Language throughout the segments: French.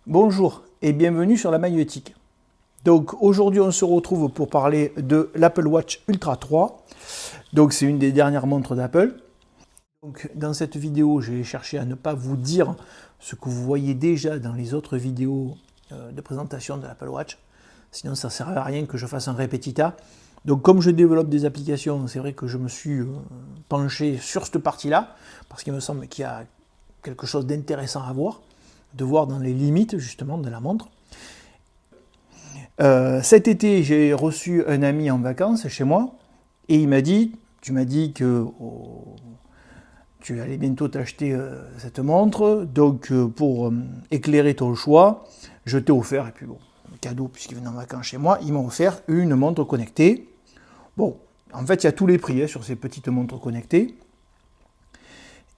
Bonjour et bienvenue sur la magnétique. Donc aujourd'hui on se retrouve pour parler de l'Apple Watch Ultra 3. Donc c'est une des dernières montres d'Apple. Donc dans cette vidéo j'ai cherché à ne pas vous dire ce que vous voyez déjà dans les autres vidéos de présentation de l'Apple Watch. Sinon ça ne sert à rien que je fasse un répétita. Donc comme je développe des applications, c'est vrai que je me suis penché sur cette partie-là, parce qu'il me semble qu'il y a quelque chose d'intéressant à voir, de voir dans les limites justement de la montre. Cet été, j'ai reçu un ami en vacances chez moi, et il m'a dit, tu m'as dit que tu allais bientôt t'acheter cette montre, donc pour éclairer ton choix, je t'ai offert, et puis bon, cadeau puisqu'il venait en vacances chez moi, il m'a offert une montre connectée. Bon, en fait, il y a tous les prix sur ces petites montres connectées.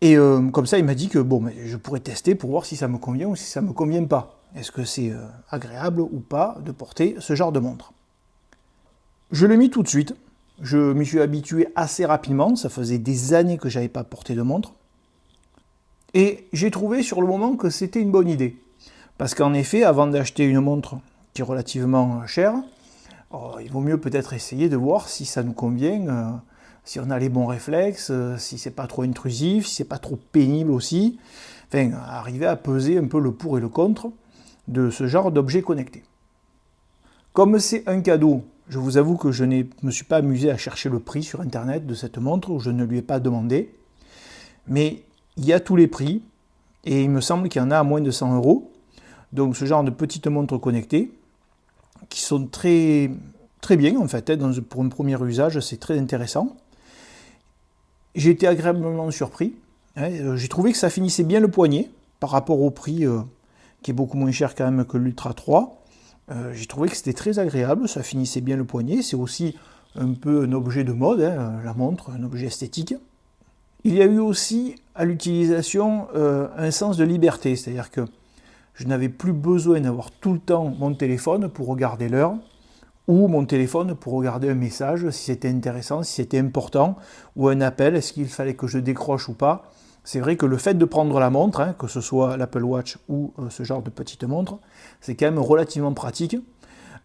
Et comme ça, il m'a dit que bon, mais je pourrais tester pour voir si ça me convient ou si ça ne me convient pas. Est-ce que c'est agréable ou pas de porter ce genre de montre? Je l'ai mis tout de suite. Je m'y suis habitué assez rapidement. Ça faisait des années que je n'avais pas porté de montre. Et j'ai trouvé sur le moment que c'était une bonne idée. Parce qu'en effet, avant d'acheter une montre qui est relativement chère, il vaut mieux peut-être essayer de voir si ça nous convient, si on a les bons réflexes, si c'est pas trop intrusif, si c'est pas trop pénible aussi. Enfin, arriver à peser un peu le pour et le contre de ce genre d'objet connecté. Comme c'est un cadeau, je vous avoue que je ne me suis pas amusé à chercher le prix sur internet de cette montre, ou je ne lui ai pas demandé. Mais il y a tous les prix, et il me semble qu'il y en a à moins de 100 euros. Donc ce genre de petites montres connectées, qui sont très, très bien en fait, pour un premier usage, c'est très intéressant. J'ai été agréablement surpris. J'ai trouvé que ça finissait bien le poignet par rapport au prix qui est beaucoup moins cher quand même que l'Ultra 3. J'ai trouvé que c'était très agréable, ça finissait bien le poignet. C'est aussi un peu un objet de mode, la montre, un objet esthétique. Il y a eu aussi à l'utilisation un sens de liberté, c'est-à-dire que je n'avais plus besoin d'avoir tout le temps mon téléphone pour regarder l'heure, ou mon téléphone pour regarder un message, si c'était intéressant, si c'était important, ou un appel, est-ce qu'il fallait que je décroche ou pas. C'est vrai que le fait de prendre la montre, que ce soit l'Apple Watch ou ce genre de petite montre, c'est quand même relativement pratique.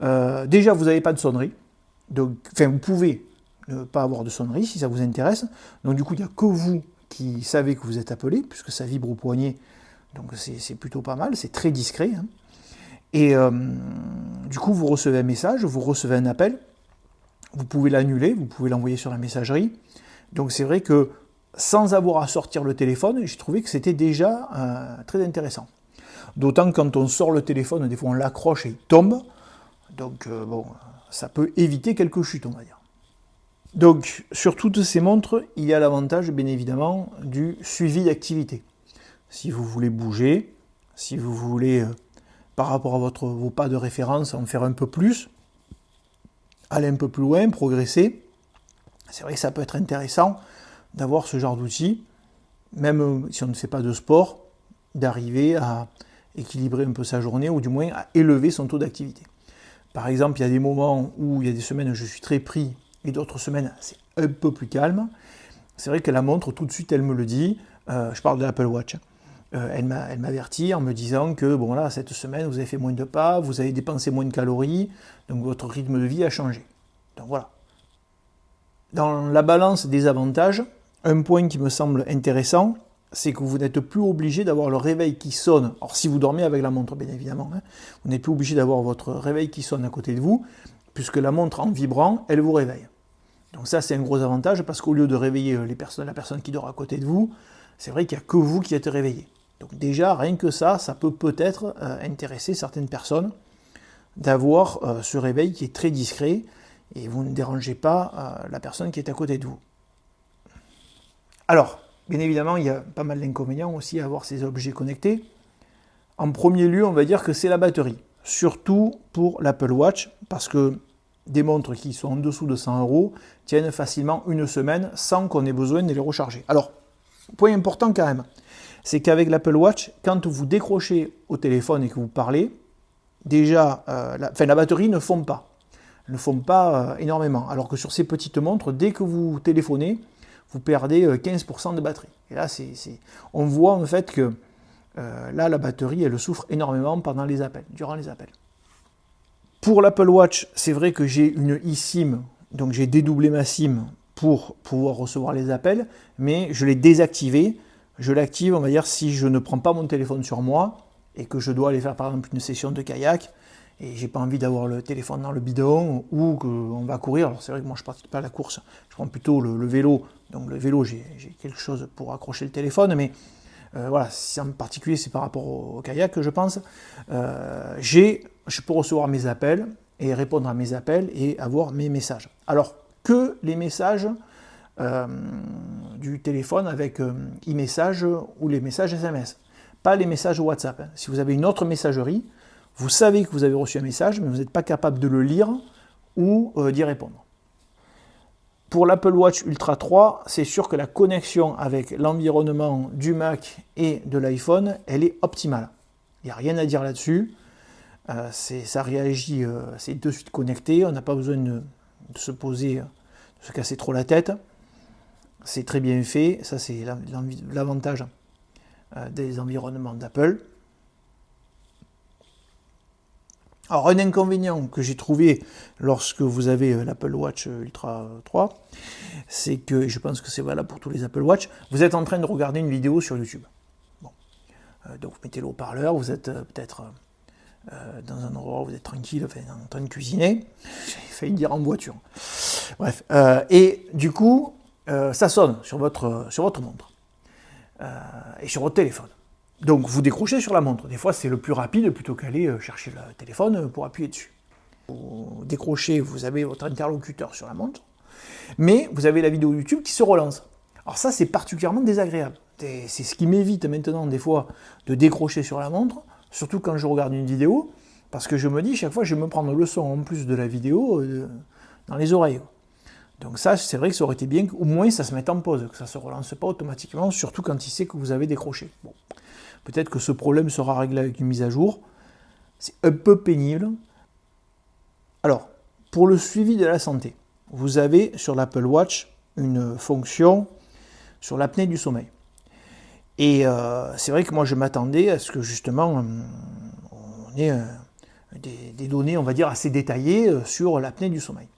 Déjà, vous n'avez pas de sonnerie, donc, vous pouvez ne pas avoir de sonnerie si ça vous intéresse. Donc du coup, il n'y a que vous qui savez que vous êtes appelé, puisque ça vibre au poignet, donc c'est plutôt pas mal, c'est très discret. Et du coup, vous recevez un message, vous recevez un appel, vous pouvez l'annuler, vous pouvez l'envoyer sur la messagerie. Donc c'est vrai que sans avoir à sortir le téléphone, j'ai trouvé que c'était déjà très intéressant. D'autant que quand on sort le téléphone, des fois on l'accroche et il tombe. Donc bon, ça peut éviter quelques chutes, on va dire. Donc sur toutes ces montres, il y a l'avantage, bien évidemment, du suivi d'activité. Si vous voulez bouger, si vous voulez par rapport à vos pas de référence, en faire un peu plus, aller un peu plus loin, progresser. C'est vrai que ça peut être intéressant d'avoir ce genre d'outil, même si on ne fait pas de sport, d'arriver à équilibrer un peu sa journée, ou du moins à élever son taux d'activité. Par exemple, il y a des moments où il y a des semaines où je suis très pris, et d'autres semaines c'est un peu plus calme. C'est vrai que la montre, tout de suite, elle me le dit. Je parle de l'Apple Watch. Elle m'avertit en me disant que bon là, cette semaine, vous avez fait moins de pas, vous avez dépensé moins de calories, donc votre rythme de vie a changé. Donc voilà. Dans la balance des avantages, un point qui me semble intéressant, c'est que vous n'êtes plus obligé d'avoir le réveil qui sonne. Alors si vous dormez avec la montre, bien évidemment, vous n'êtes plus obligé d'avoir votre réveil qui sonne à côté de vous, puisque la montre en vibrant, elle vous réveille. Donc ça, c'est un gros avantage, parce qu'au lieu de réveiller la personne qui dort à côté de vous, c'est vrai qu'il n'y a que vous qui êtes réveillé. Donc déjà, rien que ça peut peut-être intéresser certaines personnes d'avoir ce réveil qui est très discret et vous ne dérangez pas la personne qui est à côté de vous. Alors, bien évidemment, il y a pas mal d'inconvénients aussi à avoir ces objets connectés. En premier lieu, on va dire que c'est la batterie. Surtout pour l'Apple Watch, parce que des montres qui sont en dessous de 100 euros tiennent facilement une semaine sans qu'on ait besoin de les recharger. Alors, point important quand même, c'est qu'avec l'Apple Watch, quand vous décrochez au téléphone et que vous parlez, déjà, la batterie ne fond pas. Elle ne fond pas énormément. Alors que sur ces petites montres, dès que vous téléphonez, vous perdez 15% de batterie. Et là, on voit en fait que là, la batterie, elle souffre énormément pendant les appels, durant les appels. Pour l'Apple Watch, c'est vrai que j'ai une eSIM, donc j'ai dédoublé ma SIM pour pouvoir recevoir les appels, mais je l'ai désactivé. Je l'active, on va dire, si je ne prends pas mon téléphone sur moi et que je dois aller faire par exemple une session de kayak et j'ai pas envie d'avoir le téléphone dans le bidon ou qu'on va courir. Alors c'est vrai que moi je ne pratique pas la course, je prends plutôt le vélo. Donc le vélo, j'ai quelque chose pour accrocher le téléphone, mais voilà, si en particulier c'est par rapport au kayak, je pense, je peux recevoir mes appels et répondre à mes appels et avoir mes messages. Alors que les messages du téléphone avec e-message ou les messages SMS, pas les messages WhatsApp. Si vous avez une autre messagerie, vous savez que vous avez reçu un message, mais vous n'êtes pas capable de le lire ou d'y répondre. Pour l'Apple Watch Ultra 3, c'est sûr que la connexion avec l'environnement du Mac et de l'iPhone, elle est optimale. Il n'y a rien à dire là-dessus. Ça réagit, c'est de suite connecté. On n'a pas besoin de se poser, de se casser trop la tête. C'est très bien fait. Ça, c'est l'avantage des environnements d'Apple. Alors, un inconvénient que j'ai trouvé lorsque vous avez l'Apple Watch Ultra 3, c'est que, je pense que c'est valable pour tous les Apple Watch, vous êtes en train de regarder une vidéo sur YouTube. Bon. Donc, vous mettez le haut-parleur, vous êtes peut-être dans un endroit où vous êtes tranquille, enfin, en train de cuisiner. J'ai failli dire en voiture. Bref. Et du coup, ça sonne sur votre montre et sur votre téléphone. Donc vous décrochez sur la montre. Des fois c'est le plus rapide plutôt qu'aller chercher le téléphone pour appuyer dessus. Vous décrochez, vous avez votre interlocuteur sur la montre, mais vous avez la vidéo YouTube qui se relance. Alors ça c'est particulièrement désagréable. C'est ce qui m'évite maintenant des fois de décrocher sur la montre, surtout quand je regarde une vidéo, parce que je me dis chaque fois je vais me prendre le son en plus de la vidéo dans les oreilles. Donc ça, c'est vrai que ça aurait été bien qu'au moins ça se mette en pause, que ça ne se relance pas automatiquement, surtout quand il sait que vous avez décroché. Bon. Peut-être que ce problème sera réglé avec une mise à jour. C'est un peu pénible. Alors, pour le suivi de la santé, vous avez sur l'Apple Watch une fonction sur l'apnée du sommeil. Et c'est vrai que moi je m'attendais à ce que justement on ait des données, on va dire, assez détaillées sur l'apnée du sommeil.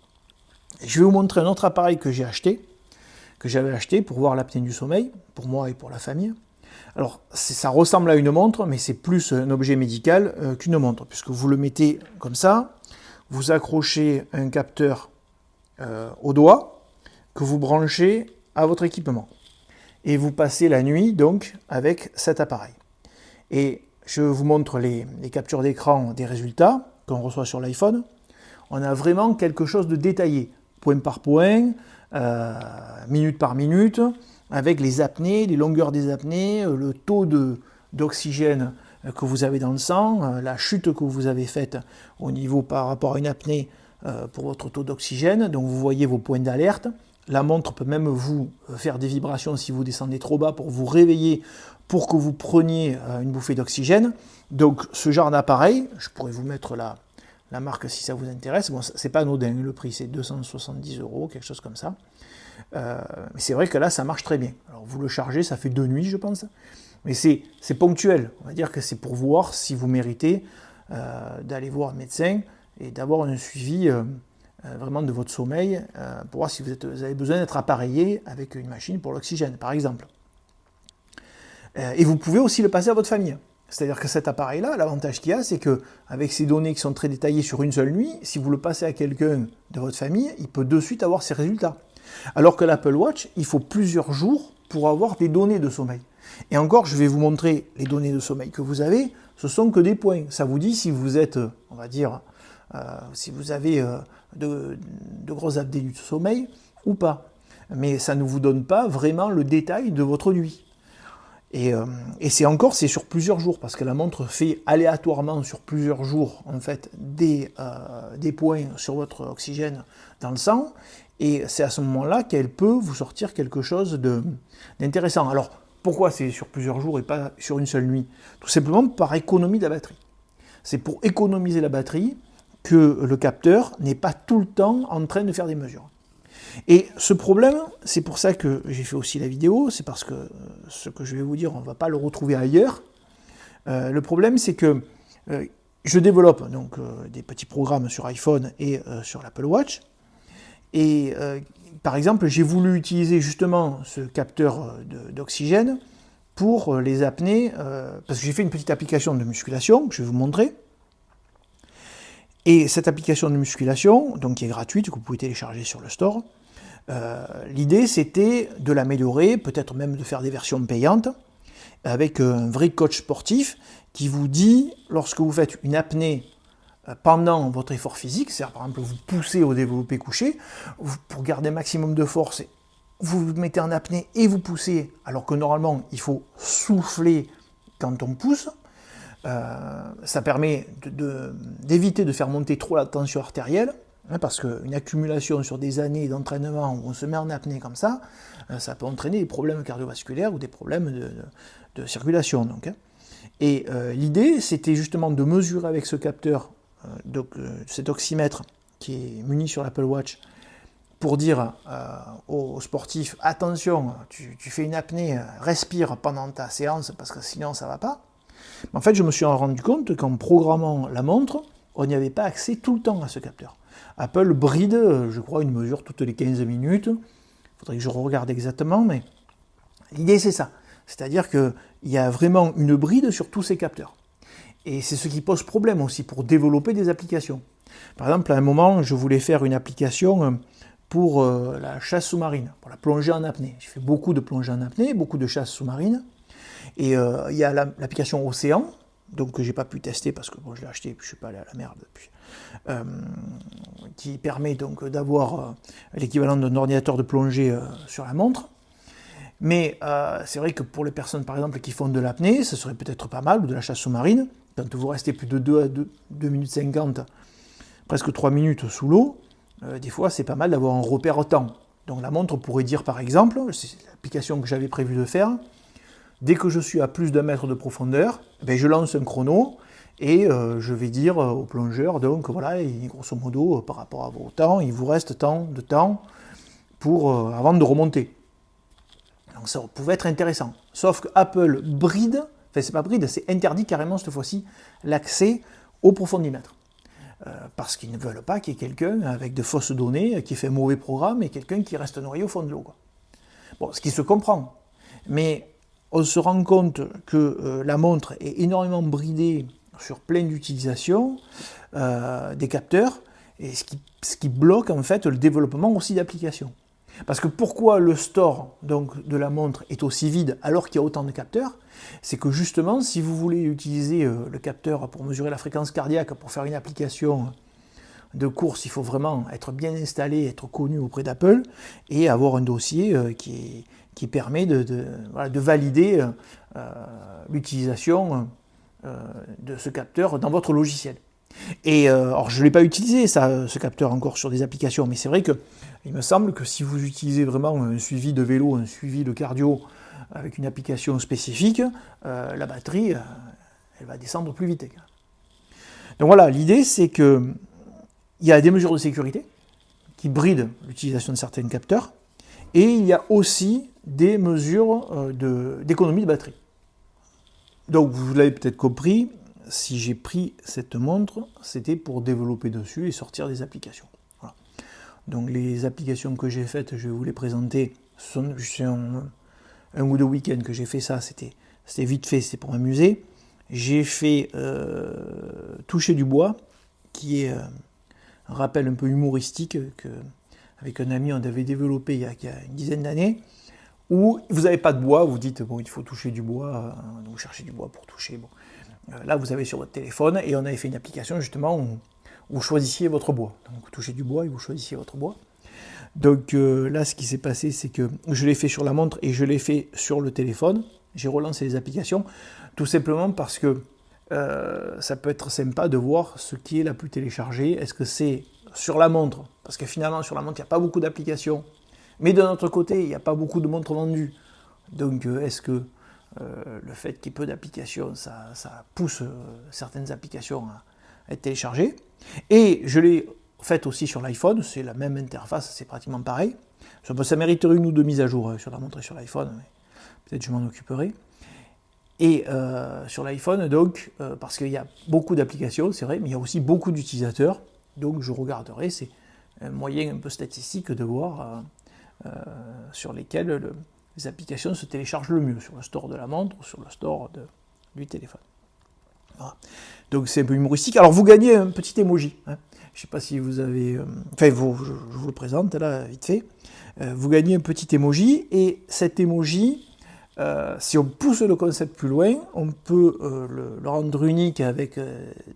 Je vais vous montrer un autre appareil que j'avais acheté pour voir l'apnée du sommeil, pour moi et pour la famille. Alors, ça ressemble à une montre, mais c'est plus un objet médical qu'une montre, puisque vous le mettez comme ça, vous accrochez un capteur au doigt, que vous branchez à votre équipement. Et vous passez la nuit, donc, avec cet appareil. Et je vous montre les captures d'écran des résultats qu'on reçoit sur l'iPhone. On a vraiment quelque chose de détaillé, point par point, minute par minute, avec les apnées, les longueurs des apnées, le taux d'oxygène que vous avez dans le sang, la chute que vous avez faite au niveau par rapport à une apnée pour votre taux d'oxygène. Donc vous voyez vos points d'alerte. La montre peut même vous faire des vibrations si vous descendez trop bas pour vous réveiller, pour que vous preniez une bouffée d'oxygène. Donc ce genre d'appareil, je pourrais vous mettre la marque si ça vous intéresse. Bon, c'est pas anodin, le prix c'est 270 €, quelque chose comme ça. Mais c'est vrai que là, ça marche très bien. Alors vous le chargez, ça fait 2 nuits, je pense. Mais c'est ponctuel. On va dire que c'est pour voir si vous méritez d'aller voir un médecin et d'avoir un suivi vraiment de votre sommeil pour voir si vous avez besoin d'être appareillé avec une machine pour l'oxygène, par exemple. Et vous pouvez aussi le passer à votre famille. C'est-à-dire que cet appareil-là, l'avantage qu'il y a, c'est qu'avec ces données qui sont très détaillées sur une seule nuit, si vous le passez à quelqu'un de votre famille, il peut de suite avoir ses résultats. Alors que l'Apple Watch, il faut plusieurs jours pour avoir des données de sommeil. Et encore, je vais vous montrer les données de sommeil que vous avez, ce sont que des points. Ça vous dit si vous êtes, on va dire, si vous avez de grosses apnées du sommeil ou pas. Mais ça ne vous donne pas vraiment le détail de votre nuit. Et c'est sur plusieurs jours, parce que la montre fait aléatoirement sur plusieurs jours, en fait, des points sur votre oxygène dans le sang, et c'est à ce moment-là qu'elle peut vous sortir quelque chose d'intéressant. Alors, pourquoi c'est sur plusieurs jours et pas sur une seule nuit? Tout simplement par économie de la batterie. C'est pour économiser la batterie que le capteur n'est pas tout le temps en train de faire des mesures. Et ce problème, c'est pour ça que j'ai fait aussi la vidéo, c'est parce que ce que je vais vous dire, on ne va pas le retrouver ailleurs. Le problème, c'est que je développe donc des petits programmes sur iPhone et sur l'Apple Watch. Et par exemple, j'ai voulu utiliser justement ce capteur d'oxygène pour les apnées, parce que j'ai fait une petite application de musculation que je vais vous montrer. Et cette application de musculation, donc qui est gratuite, que vous pouvez télécharger sur le store, l'idée c'était de l'améliorer, peut-être même de faire des versions payantes, avec un vrai coach sportif qui vous dit, lorsque vous faites une apnée pendant votre effort physique, c'est-à-dire par exemple vous poussez au développé couché, pour garder un maximum de force, vous vous mettez en apnée et vous poussez, alors que normalement il faut souffler quand on pousse. Ça permet d'éviter de faire monter trop la tension artérielle, hein, parce qu'une accumulation sur des années d'entraînement où on se met en apnée comme ça peut entraîner des problèmes cardiovasculaires ou des problèmes de circulation. Donc, hein. Et l'idée, c'était justement de mesurer avec ce capteur, cet oxymètre qui est muni sur l'Apple Watch, pour dire aux sportifs, attention, tu fais une apnée, respire pendant ta séance, parce que sinon ça ne va pas. En fait, je me suis rendu compte qu'en programmant la montre, on n'y avait pas accès tout le temps à ce capteur. Apple bride, je crois, une mesure toutes les 15 minutes. Il faudrait que je regarde exactement, mais l'idée c'est ça. C'est-à-dire qu'il y a vraiment une bride sur tous ces capteurs. Et c'est ce qui pose problème aussi pour développer des applications. Par exemple, à un moment, je voulais faire une application pour la chasse sous-marine, pour la plongée en apnée. J'ai fait beaucoup de plongée en apnée, beaucoup de chasse sous-marine. Et il y a l'application Océan, donc que j'ai pas pu tester parce que bon, je l'ai acheté et puis je suis pas allé à la mer depuis, qui permet donc d'avoir l'équivalent d'un ordinateur de plongée sur la montre. Mais c'est vrai que pour les personnes par exemple qui font de l'apnée, ce serait peut-être pas mal, ou de la chasse sous-marine, quand vous restez plus de 2 minutes 50, presque 3 minutes sous l'eau, des fois c'est pas mal d'avoir un repère au temps. Donc la montre pourrait dire par exemple, c'est l'application que j'avais prévu de faire, dès que je suis à plus d'1 mètre de profondeur, ben je lance un chrono et je vais dire au plongeur, donc voilà, grosso modo, par rapport à vos temps, il vous reste tant de temps avant de remonter. Donc ça pouvait être intéressant. Sauf que Apple bride, enfin c'est pas bride, c'est interdit carrément cette fois-ci l'accès au profondimètre. Parce qu'ils ne veulent pas qu'il y ait quelqu'un avec de fausses données qui fait un mauvais programme et quelqu'un qui reste noyé au fond de l'eau. Bon, ce qui se comprend. Mais on se rend compte que la montre est énormément bridée sur plein d'utilisations des capteurs, et ce qui bloque en fait le développement aussi d'applications. Parce que pourquoi le store donc, de la montre est aussi vide alors qu'il y a autant de capteurs? C'est que justement, si vous voulez utiliser le capteur pour mesurer la fréquence cardiaque, pour faire une application de course, il faut vraiment être bien installé, être connu auprès d'Apple et avoir un dossier qui permet de valider l'utilisation de ce capteur dans votre logiciel. Et alors je ne l'ai pas utilisé ce capteur encore sur des applications, mais c'est vrai que il me semble que si vous utilisez vraiment un suivi de vélo, un suivi de cardio avec une application spécifique, la batterie elle va descendre plus vite. Donc voilà, l'idée c'est que il y a des mesures de sécurité qui brident l'utilisation de certains capteurs, et il y a aussi des mesures d'économie de batterie. Donc vous l'avez peut-être compris, si j'ai pris cette montre, c'était pour développer dessus et sortir des applications. Voilà. Donc les applications que j'ai faites, je vais vous les présenter. C'est un ou deux week-ends que j'ai fait ça, c'était vite fait, c'était pour m'amuser. J'ai fait Toucher du bois, qui est un rappel un peu humoristique avec un ami on avait développé il y a une dizaine d'années, où vous n'avez pas de bois, vous dites bon il faut toucher du bois, donc vous cherchez du bois pour toucher. Bon. Là vous avez sur votre téléphone et on avait fait une application justement où vous choisissiez votre bois. Donc vous touchez du bois et vous choisissiez votre bois. Donc là ce qui s'est passé c'est que je l'ai fait sur la montre et je l'ai fait sur le téléphone. J'ai relancé les applications tout simplement parce que ça peut être sympa de voir ce qui est la plus téléchargée. Est-ce que c'est sur la montre? Parce que finalement sur la montre il n'y a pas beaucoup d'applications. Mais de notre côté, il n'y a pas beaucoup de montres vendues. Donc est-ce que le fait qu'il y ait peu d'applications, ça pousse certaines applications à être téléchargées? Et je l'ai fait aussi sur l'iPhone, c'est la même interface, c'est pratiquement pareil. Ça mériterait une ou deux mises à jour sur la montre et sur l'iPhone, mais peut-être je m'en occuperai. Et sur l'iPhone, donc, parce qu'il y a beaucoup d'applications, c'est vrai, mais il y a aussi beaucoup d'utilisateurs. Donc je regarderai, c'est un moyen un peu statistique de voir sur lesquels les applications se téléchargent le mieux, sur le store de la montre ou sur le store du téléphone. Voilà. Donc c'est un peu humoristique. Alors vous gagnez un petit emoji. Hein. Je ne sais pas si vous avez... je vous le présente là, vite fait. Vous gagnez un petit emoji, et cet emoji, si on pousse le concept plus loin, on peut le rendre unique avec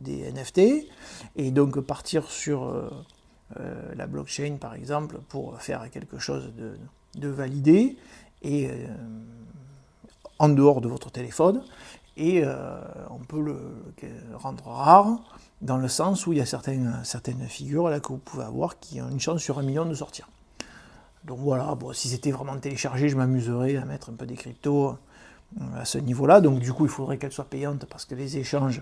des NFT, et donc partir sur la blockchain par exemple pour faire quelque chose de validé, et en dehors de votre téléphone, et on peut le rendre rare, dans le sens où il y a certaines figures là, que vous pouvez avoir qui ont une chance sur 1 million de sortir. Donc voilà, bon, si c'était vraiment téléchargé, je m'amuserais à mettre un peu des cryptos à ce niveau-là. Donc du coup, il faudrait qu'elle soit payante parce que les échanges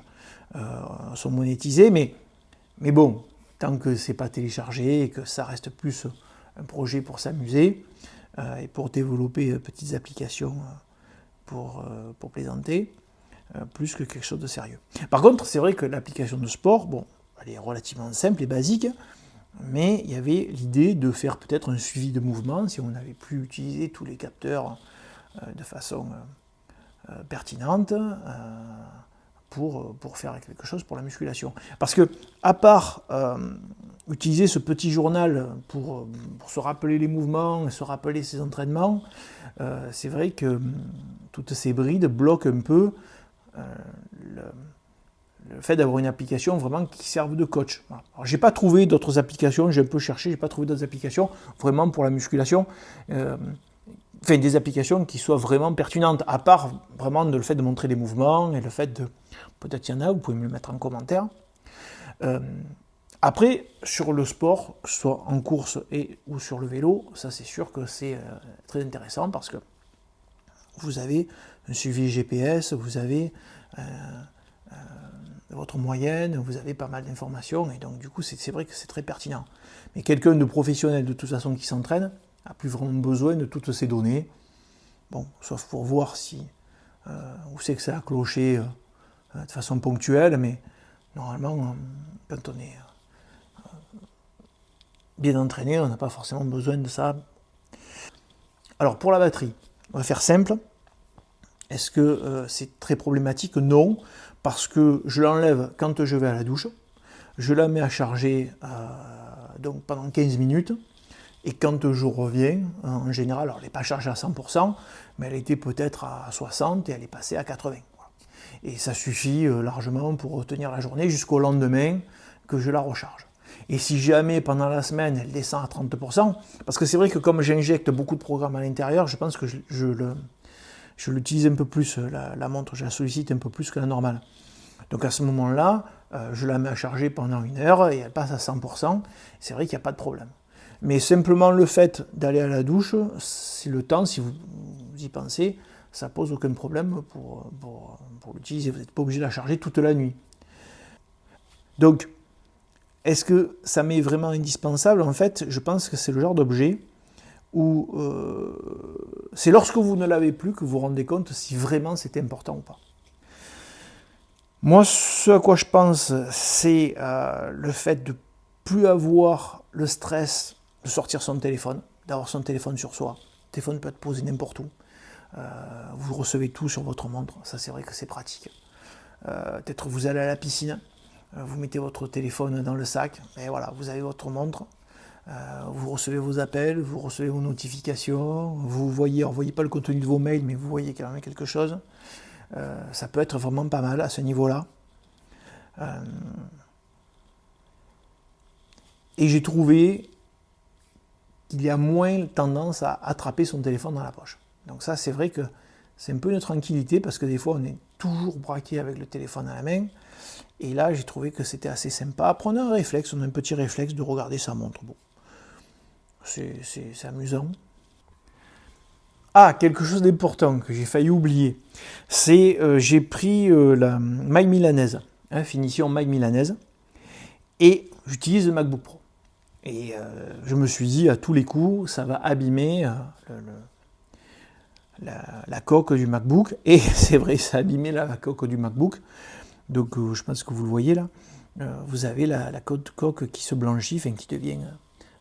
sont monétisés. Mais bon, tant que c'est pas téléchargé et que ça reste plus un projet pour s'amuser et pour développer petites applications pour plaisanter, plus que quelque chose de sérieux. Par contre, c'est vrai que l'application de sport, bon, elle est relativement simple et basique, mais il y avait l'idée de faire peut-être un suivi de mouvement si on n'avait plus utilisé tous les capteurs de façon pertinente pour faire quelque chose pour la musculation. Parce que, à part utiliser ce petit journal pour se rappeler les mouvements et se rappeler ses entraînements, c'est vrai que toutes ces brides bloquent un peu le fait d'avoir une application vraiment qui serve de coach. Voilà. Alors, j'ai pas trouvé d'autres applications, j'ai un peu cherché, j'ai pas trouvé d'autres applications vraiment pour la musculation, enfin des applications qui soient vraiment pertinentes, à part vraiment le fait de montrer des mouvements et le fait de, peut-être il y en a, vous pouvez me le mettre en commentaire. Après, sur le sport, soit en course ou sur le vélo, ça c'est sûr que c'est très intéressant parce que vous avez un suivi GPS, vous avez votre moyenne, vous avez pas mal d'informations, et donc du coup c'est vrai que c'est très pertinent. Mais quelqu'un de professionnel de toute façon qui s'entraîne n'a plus vraiment besoin de toutes ces données, bon, sauf pour voir si où c'est que ça a cloché de façon ponctuelle, mais normalement quand on est bien entraîné, on n'a pas forcément besoin de ça. Alors pour la batterie, on va faire simple. Est-ce que c'est très problématique? Non, parce que je l'enlève quand je vais à la douche, je la mets à charger donc pendant 15 minutes, et quand je reviens, en général, alors elle n'est pas chargée à 100%, mais elle était peut-être à 60 et elle est passée à 80. Voilà. Et ça suffit largement pour tenir la journée jusqu'au lendemain que je la recharge. Et si jamais pendant la semaine elle descend à 30%, parce que c'est vrai que comme j'injecte beaucoup de programmes à l'intérieur, je pense que je l'utilise un peu plus, la montre, je la sollicite un peu plus que la normale. Donc à ce moment-là, je la mets à charger pendant 1 heure et elle passe à 100%. C'est vrai qu'il n'y a pas de problème. Mais simplement le fait d'aller à la douche, c'est le temps, si vous y pensez, ça pose aucun problème pour l'utiliser. Vous n'êtes pas obligé de la charger toute la nuit. Donc, est-ce que ça m'est vraiment indispensable? En fait, je pense que c'est le genre d'objet où c'est lorsque vous ne l'avez plus que vous vous rendez compte si vraiment c'était important ou pas. Moi, ce à quoi je pense, c'est le fait de plus avoir le stress de sortir son téléphone, d'avoir son téléphone sur soi. Le téléphone peut être posé n'importe où. Vous recevez tout sur votre montre, ça c'est vrai que c'est pratique. Peut-être vous allez à la piscine, vous mettez votre téléphone dans le sac, et voilà, vous avez votre montre. Vous recevez vos appels, vous recevez vos notifications, vous voyez pas le contenu de vos mails, mais vous voyez quand même quelque chose. Ça peut être vraiment pas mal à ce niveau-là. Et j'ai trouvé qu'il y a moins tendance à attraper son téléphone dans la poche. Donc ça, c'est vrai que c'est un peu une tranquillité, parce que des fois, on est toujours braqué avec le téléphone à la main. Et là, j'ai trouvé que c'était assez sympa. Prenez un réflexe, on a un petit réflexe de regarder sa montre. Bon. C'est amusant. Ah, quelque chose d'important que j'ai failli oublier. C'est j'ai pris la maille milanaise, finition maille milanaise, et j'utilise le MacBook Pro. Et je me suis dit, à tous les coups, ça va abîmer la coque du MacBook, et c'est vrai, ça a abîmé la coque du MacBook. Donc je pense que vous le voyez là. Vous avez la coque qui se blanchit, enfin qui devient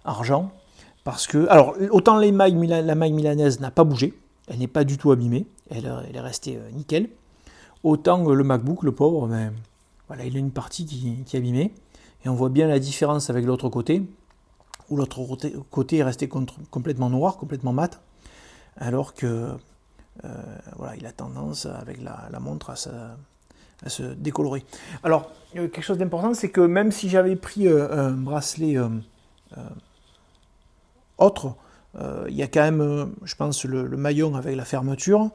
argent. Parce que, alors, autant la maille milanaise n'a pas bougé, elle n'est pas du tout abîmée, elle est restée nickel. Autant le MacBook, le pauvre, ben, voilà, il a une partie qui est abîmée. Et on voit bien la différence avec l'autre côté, où l'autre côté est resté complètement noir, complètement mat, alors que voilà, il a tendance, avec la montre, à se décolorer. Alors, quelque chose d'important, c'est que même si j'avais pris un bracelet autre, il y a quand même, je pense, le maillon avec la fermeture,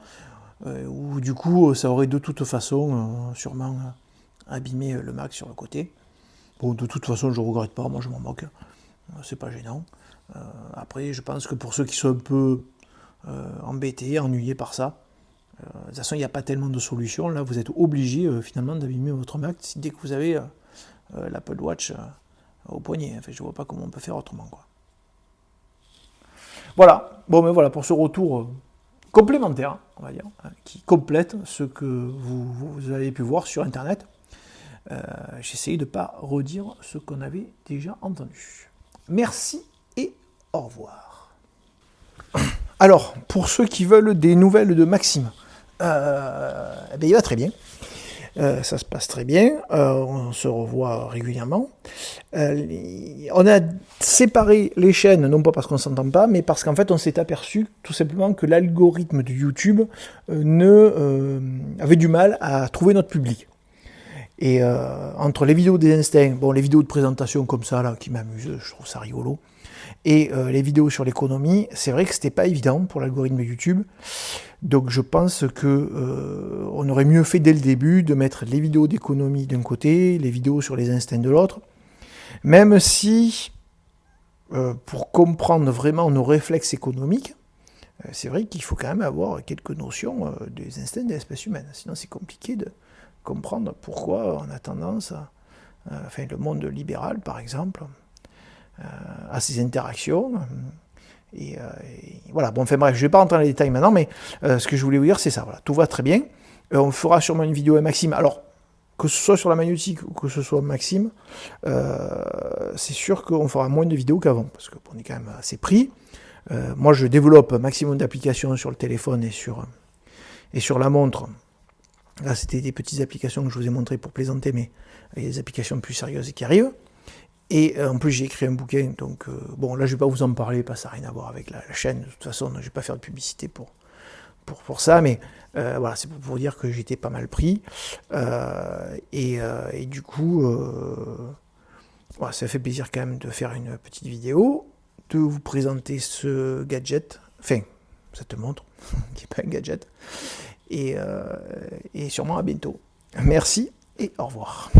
où du coup, ça aurait de toute façon sûrement abîmé le Mac sur le côté. Bon, de toute façon, je ne regrette pas, moi je m'en moque, c'est pas gênant. Après, je pense que pour ceux qui sont un peu embêtés, ennuyés par ça, de toute façon, il n'y a pas tellement de solutions. Là, vous êtes obligé finalement d'abîmer votre Mac dès que vous avez l'Apple Watch au poignet. Enfin, je ne vois pas comment on peut faire autrement, quoi. Voilà. Bon, mais voilà pour ce retour complémentaire, on va dire, qui complète ce que vous avez pu voir sur Internet. J'essaye de ne pas redire ce qu'on avait déjà entendu. Merci et au revoir. Alors, pour ceux qui veulent des nouvelles de Maxime, il va très bien. Ça se passe très bien. On se revoit régulièrement. On a séparé les chaînes, non pas parce qu'on ne s'entend pas, mais parce qu'en fait, on s'est aperçu tout simplement que l'algorithme de YouTube avait du mal à trouver notre public. Et entre les vidéos des instincts, bon, les vidéos de présentation comme ça, là, qui m'amusent, je trouve ça rigolo, et les vidéos sur l'économie, c'est vrai que c'était pas évident pour l'algorithme YouTube. Donc je pense que on aurait mieux fait dès le début de mettre les vidéos d'économie d'un côté, les vidéos sur les instincts de l'autre, même si pour comprendre vraiment nos réflexes économiques, c'est vrai qu'il faut quand même avoir quelques notions des instincts de l'espèce humaine. Sinon c'est compliqué de comprendre pourquoi on a tendance enfin le monde libéral par exemple, à ces interactions. Et voilà, bon, enfin bref, je ne vais pas rentrer dans les détails maintenant, mais ce que je voulais vous dire, c'est ça, voilà, tout va très bien. On fera sûrement une vidéo à Maxime. Alors, que ce soit sur la magnétique ou que ce soit Maxime, c'est sûr qu'on fera moins de vidéos qu'avant, parce qu'on est quand même assez pris. Moi, je développe un maximum d'applications sur le téléphone et sur la montre. Là, c'était des petites applications que je vous ai montrées pour plaisanter, mais il y a des applications plus sérieuses qui arrivent. Et en plus, j'ai écrit un bouquin, donc bon, là, je ne vais pas vous en parler, parce que ça n'a rien à voir avec la chaîne. De toute façon, je ne vais pas faire de publicité pour ça, mais voilà, c'est pour vous dire que j'étais pas mal pris. Et du coup, voilà, ça fait plaisir quand même de faire une petite vidéo, de vous présenter ce gadget, enfin, cette montre, qui n'est pas un gadget, et sûrement à bientôt. Merci et au revoir.